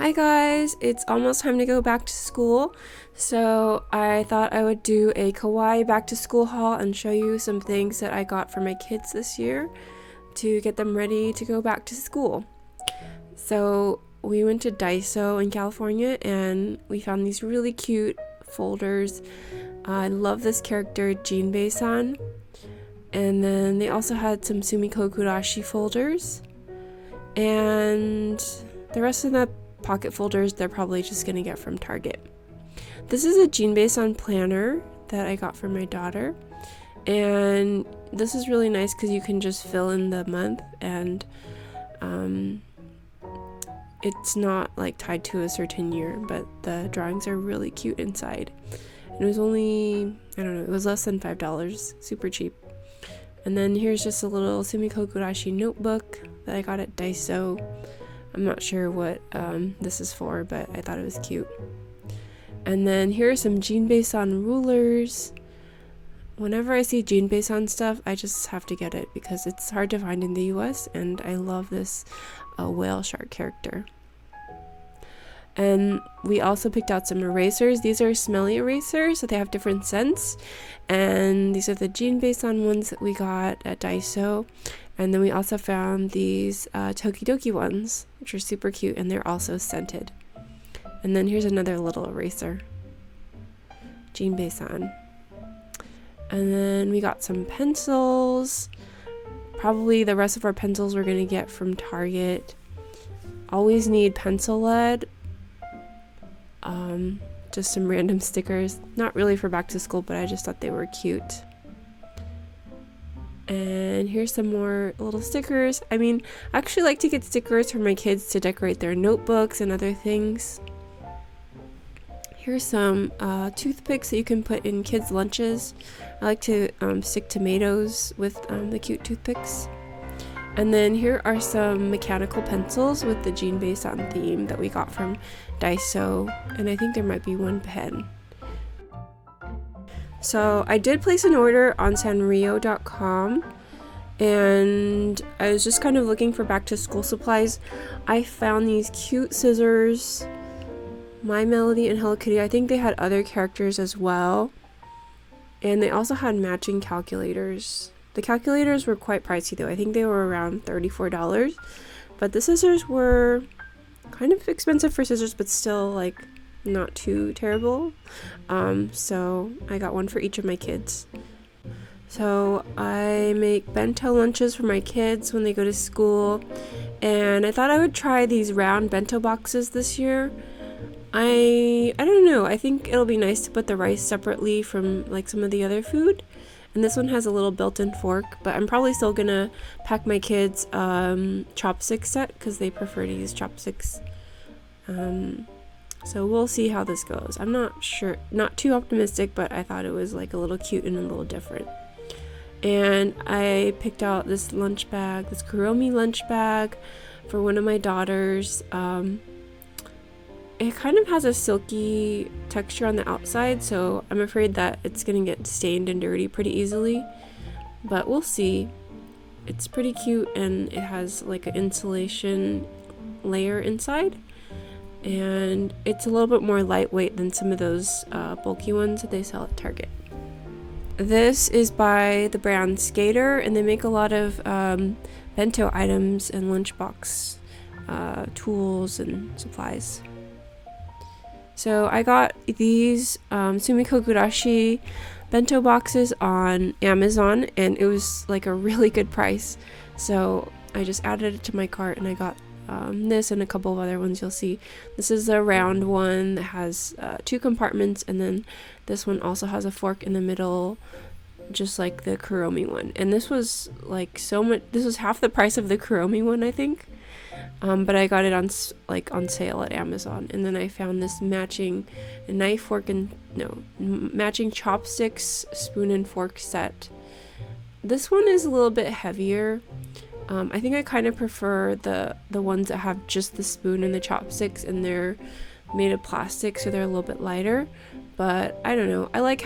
Hi guys, it's almost time to go back to school, so I thought I would do a Kawaii back to school haul and show you some things that I got for my kids this year to get them ready to go back to school. So we went to Daiso in California and we found these really cute folders. I love this character, Jinbei-san. And then they also had some Sumiko Gurashi folders. And the rest of the pocket folders they're probably just gonna get from Target. This is a Jinbei-san planner that I got for my daughter, and this is really nice because you can just fill in the month and it's not like tied to a certain year, but the drawings are really cute inside. And it was only, I don't know, it was less than $5, super cheap. And then here's just a little Sumiko Gurashi notebook that I got at Daiso. I'm not sure what this is for, but I thought it was cute. And then here are some Jinbei-san rulers. Whenever I see Jinbei-san stuff, I just have to get it because it's hard to find in the US, and I love this whale shark character. And we also picked out some erasers. These are smelly erasers, so they have different scents. And these are the Jinbei-san ones that we got at Daiso. And then we also found these Tokidoki ones, which are super cute, and they're also scented. And then here's another little eraser, Jinbei-san. And then we got some pencils. Probably the rest of our pencils we're gonna get from Target. Always need pencil lead. Just some random stickers. Not really for back to school, but I just thought they were cute. And here's some more little stickers. I mean, I actually like to get stickers for my kids to decorate their notebooks and other things. Here's some toothpicks that you can put in kids' lunches. I like to stick tomatoes with the cute toothpicks. And then here are some mechanical pencils with the Jinbei-san theme that we got from Daiso. And I think there might be one pen. So I did place an order on sanrio.com, and I was just kind of looking for back to school supplies. I found these cute scissors, My Melody and Hello Kitty. I think they had other characters as well, and they also had matching calculators. The calculators were quite pricey though. I think they were around $34, but the scissors were kind of expensive for scissors, but still like not too terrible. So I got one for each of my kids. So I make bento lunches for my kids when they go to school, and I thought I would try these round bento boxes this year. I don't know, I think it'll be nice to put the rice separately from like some of the other food. And this one has a little built-in fork, but I'm probably still gonna pack my kids chopstick set because they prefer to use chopsticks. So we'll see how this goes. I'm not sure, not too optimistic, but I thought it was like a little cute and a little different. And I picked out this lunch bag, this Kuromi lunch bag for one of my daughters. It kind of has a silky texture on the outside, so I'm afraid that it's gonna get stained and dirty pretty easily, but we'll see. It's pretty cute, and it has like an insulation layer inside. And it's a little bit more lightweight than some of those bulky ones that they sell at Target. This is by the brand Skater, and they make a lot of bento items and lunchbox tools and supplies. So I got these Sumiko Gurashi bento boxes on Amazon, and it was like a really good price. So I just added it to my cart, and I got this and a couple of other ones you'll see. This is a round one that has 2 compartments, and then this one also has a fork in the middle, just like the Kuromi one. And this was like so much, this was half the price of the Kuromi one, I think. But I got it on sale at Amazon. And then I found this matching knife, fork, and matching chopsticks, spoon and fork set. This one is a little bit heavier. I think I kind of prefer the ones that have just the spoon and the chopsticks, and they're made of plastic, so they're a little bit lighter. But I don't know. I like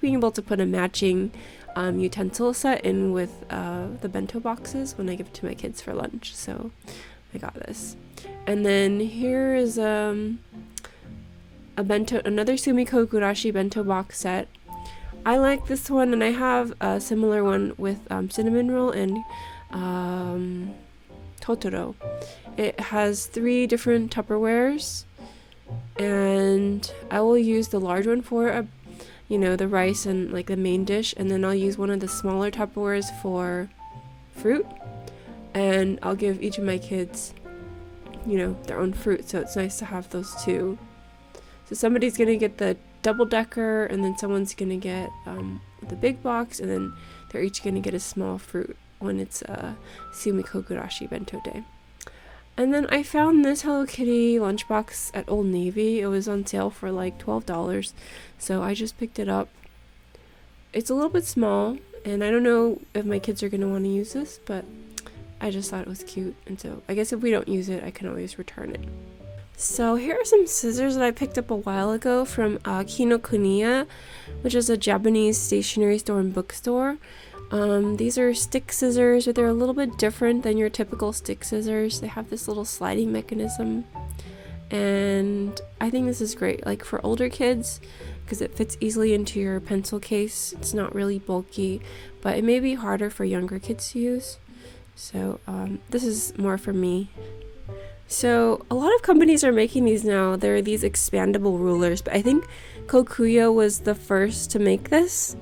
being able to put a matching utensil set in with the bento boxes when I give it to my kids for lunch. So I got this. And then here is a bento, another Sumiko Gurashi bento box set. I like this one, and I have a similar one with cinnamon roll and Totoro. It has 3 different Tupperwares, and I will use the large one for the rice and like the main dish, and then I'll use one of the smaller Tupperwares for fruit, and I'll give each of my kids their own fruit, so it's nice to have those 2. So somebody's gonna get the double-decker, and then someone's gonna get the big box, and then they're each gonna get a small fruit when it's Sumiko Gurashi Bento Day. And then I found this Hello Kitty lunchbox at Old Navy. It was on sale for like $12, so I just picked it up. It's a little bit small, and I don't know if my kids are gonna want to use this, but I just thought it was cute, and so I guess if we don't use it, I can always return it. So here are some scissors that I picked up a while ago from Kinokuniya, which is a Japanese stationery store and bookstore. These are stick scissors, but they're a little bit different than your typical stick scissors. They have this little sliding mechanism, and I think this is great, like for older kids, because it fits easily into your pencil case. It's not really bulky, but it may be harder for younger kids to use. So this is more for me. So a lot of companies are making these now. There are these expandable rulers, but I think Kokuyo was the first to make this.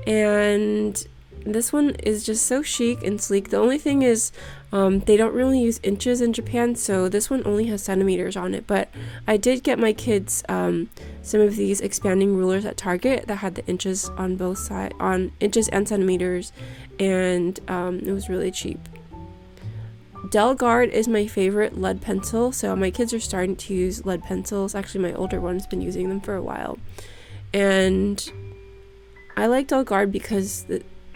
And this one is just so chic and sleek. The only thing is they don't really use inches in Japan, so this one only has centimeters on it. But I did get my kids some of these expanding rulers at Target that had the inches on both sides, on inches and centimeters, and it was really cheap. Delgard is my favorite lead pencil, so my kids are starting to use lead pencils. Actually, my older one's been using them for a while, and I like Delgard because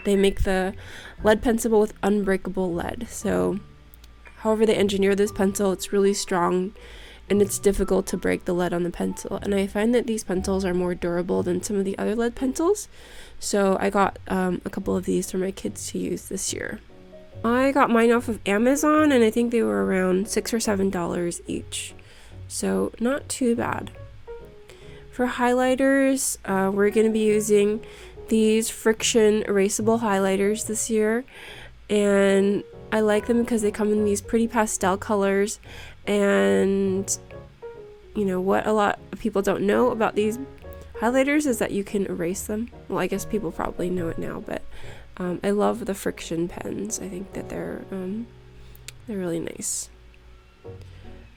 they make the lead pencil with unbreakable lead. So however they engineer this pencil, it's really strong, and it's difficult to break the lead on the pencil. And I find that these pencils are more durable than some of the other lead pencils, so I got a couple of these for my kids to use this year. I got mine off of Amazon, and I think they were around $6 or $7 each, so not too bad. For highlighters, we're going to be using these friction erasable highlighters this year, and I like them because they come in these pretty pastel colors. And what a lot of people don't know about these highlighters is that you can erase them. Well, I guess people probably know it now, but I love the friction pens. I think that they're really nice.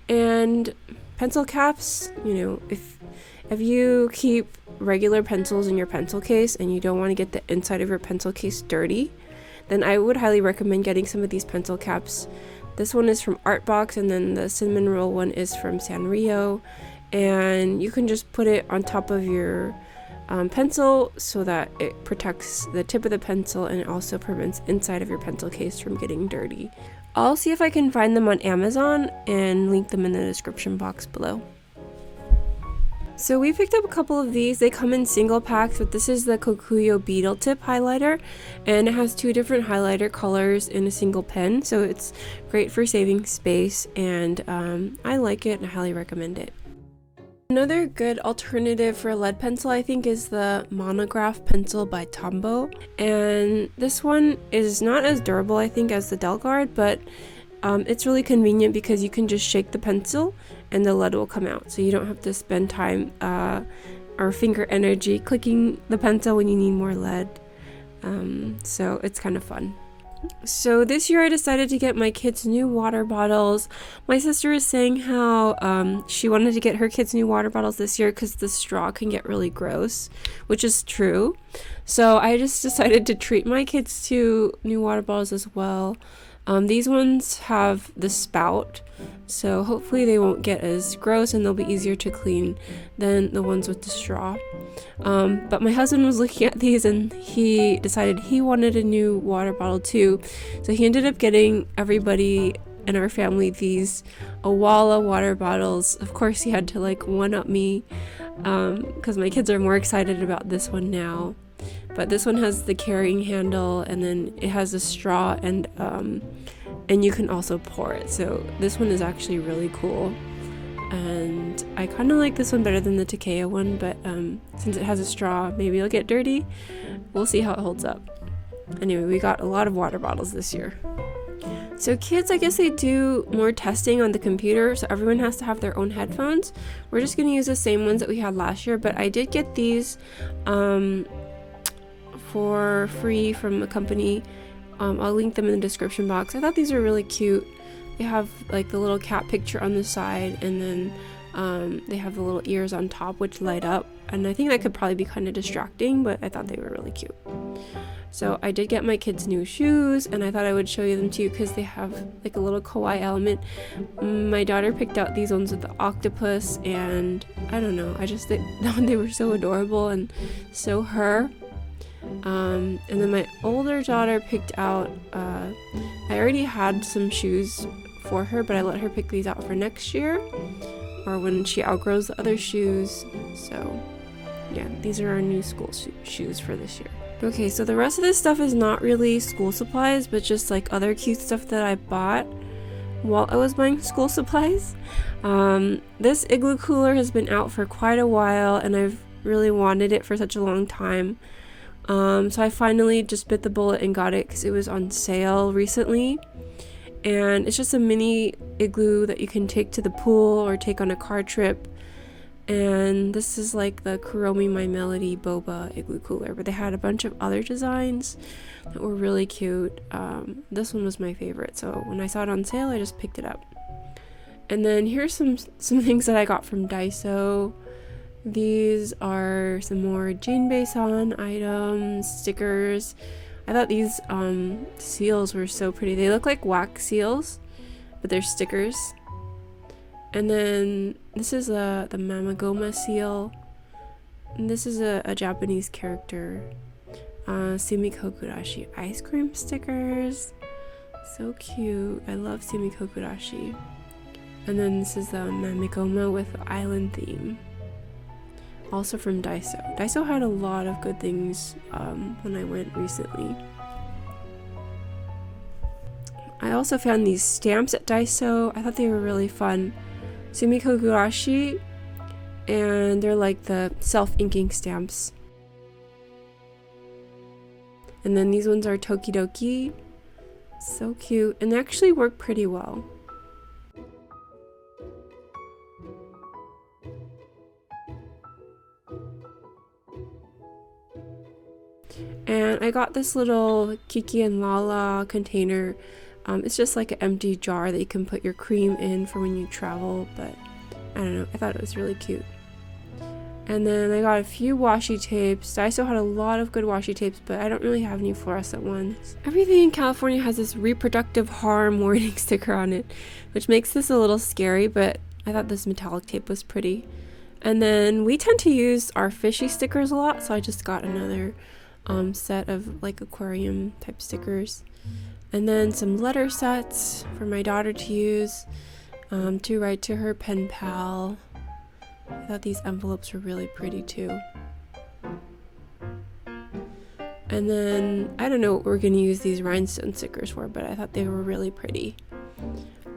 And pencil caps, if you keep regular pencils in your pencil case and you don't want to get the inside of your pencil case dirty, then I would highly recommend getting some of these pencil caps. This one is from Artbox, and then the cinnamon roll one is from Sanrio, and you can just put it on top of your pencil so that it protects the tip of the pencil, and it also prevents inside of your pencil case from getting dirty. I'll see if I can find them on Amazon and link them in the description box below. So we picked up a couple of these. They come in single packs, but this is the Kokuyo Beetle Tip highlighter, and it has 2 different highlighter colors in a single pen, so it's great for saving space, and I like it and I highly recommend it. Another good alternative for a lead pencil, I think, is the Monograph pencil by Tombow, and this one is not as durable, I think, as the Delgard, but it's really convenient because you can just shake the pencil and the lead will come out, so you don't have to spend time or finger energy clicking the pencil when you need more lead. So it's kind of fun. So this year I decided to get my kids new water bottles. My sister is saying how she wanted to get her kids new water bottles this year because the straw can get really gross, which is true. So I just decided to treat my kids to new water bottles as well. These ones have the spout, so hopefully they won't get as gross and they'll be easier to clean than the ones with the straw. But my husband was looking at these and he decided he wanted a new water bottle too, so he ended up getting everybody in our family these Awala water bottles. Of course he had to one-up me because my kids are more excited about this one now. But this one has the carrying handle, and then it has a straw and and you can also pour it. So this one is actually really cool. And I kind of like this one better than the Takeo one, but since it has a straw, maybe it'll get dirty. We'll see how it holds up. Anyway, we got a lot of water bottles this year. So kids, I guess they do more testing on the computer, so everyone has to have their own headphones. We're just going to use the same ones that we had last year, but I did get these for free from a company. I'll link them in the description box. I thought these were really cute. They have like the little cat picture on the side, and then they have the little ears on top which light up, and I think that could probably be kind of distracting, but I thought they were really cute. So I did get my kids new shoes, and I thought I would show you them to you because they have like a little kawaii element. My daughter picked out these ones with the octopus, and I don't know, I just thought they were so adorable and so her. And then my older daughter picked out, I already had some shoes for her, but I let her pick these out for next year or when she outgrows the other shoes. So yeah, these are our new school shoes for this year. Okay, so the rest of this stuff is not really school supplies, but just like other cute stuff that I bought while I was buying school supplies. This igloo cooler has been out for quite a while, and I've really wanted it for such a long time. So I finally just bit the bullet and got it because it was on sale recently. And it's just a mini igloo that you can take to the pool or take on a car trip. And this is like the Kuromi My Melody Boba igloo cooler, but they had a bunch of other designs that were really cute. This one was my favorite, so when I saw it on sale, I just picked it up. And then here's some things that I got from Daiso. These are some more Jinbei-san items, stickers. I thought these seals were so pretty. They look like wax seals, but they're stickers. And then this is the Mamagoma seal. And this is a Japanese character. Sumikokurashi ice cream stickers. So cute. I love Sumikokurashi. And then this is the Mamagoma with the island theme. Also from Daiso. Daiso had a lot of good things when I went recently. I also found these stamps at Daiso. I thought they were really fun. Sumikokurashi, and they're like the self-inking stamps. And then these ones are Tokidoki. So cute, and they actually work pretty well. And I got this little Kiki and Lala container. It's just like an empty jar that you can put your cream in for when you travel, but I don't know, I thought it was really cute. And then I got a few washi tapes. Daiso had a lot of good washi tapes, but I don't really have any fluorescent ones. Everything in California has this reproductive harm warning sticker on it, which makes this a little scary, but I thought this metallic tape was pretty. And then we tend to use our fishy stickers a lot, so I just got another set of like aquarium type stickers. And then some letter sets for my daughter to use to write to her pen pal. I thought these envelopes were really pretty too. And then I don't know what we're going to use these rhinestone stickers for, but I thought they were really pretty.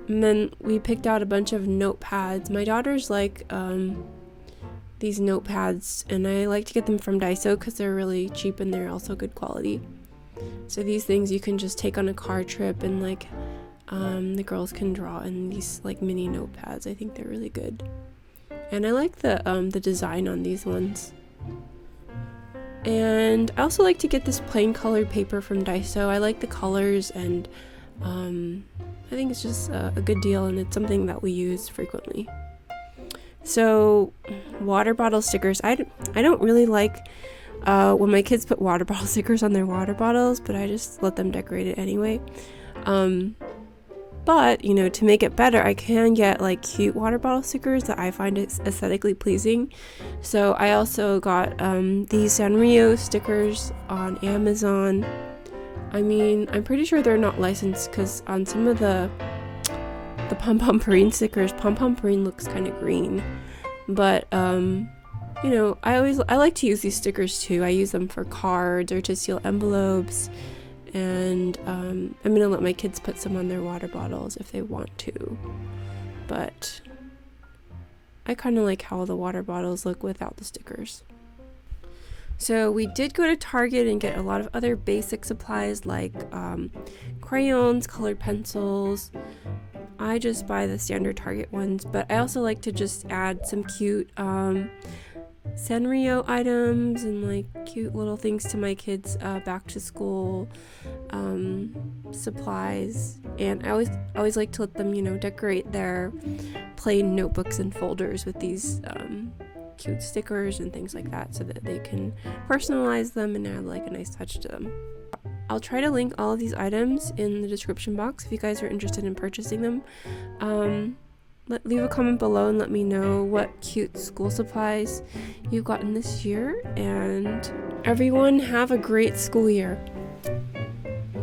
And then we picked out a bunch of notepads. My daughter's like these notepads, and I like to get them from Daiso because they're really cheap and they're also good quality. So these things you can just take on a car trip, and like the girls can draw in these like mini notepads. I think they're really good, and I like the design on these ones. And I also like to get this plain colored paper from Daiso. I like the colors, and I think it's just a good deal, and it's something that we use frequently. So water bottle stickers, I don't really like when my kids put water bottle stickers on their water bottles, but I just let them decorate it anyway. But, you know, to make it better, I can get like cute water bottle stickers that I find aesthetically pleasing. So I also got these Sanrio stickers on Amazon. I mean, I'm pretty sure they're not licensed because on some of the Pom Pom Purine stickers, Pom Pom Purine looks kind of green. But, you know, I like to use these stickers too. I use them for cards or to seal envelopes. and I'm gonna let my kids put some on their water bottles if they want to, but I kind of like how the water bottles look without the stickers. So we did go to Target and get a lot of other basic supplies like crayons, colored pencils. I just buy the standard Target ones, but I also like to just add some cute Sanrio items and like cute little things to my kids' back to school supplies. And I always like to let them, decorate their plain notebooks and folders with these cute stickers and things like that so that they can personalize them and add like a nice touch to them. I'll try to link all of these items in the description box if you guys are interested in purchasing them. Leave a comment below and let me know what cute school supplies you've gotten this year, and everyone have a great school year.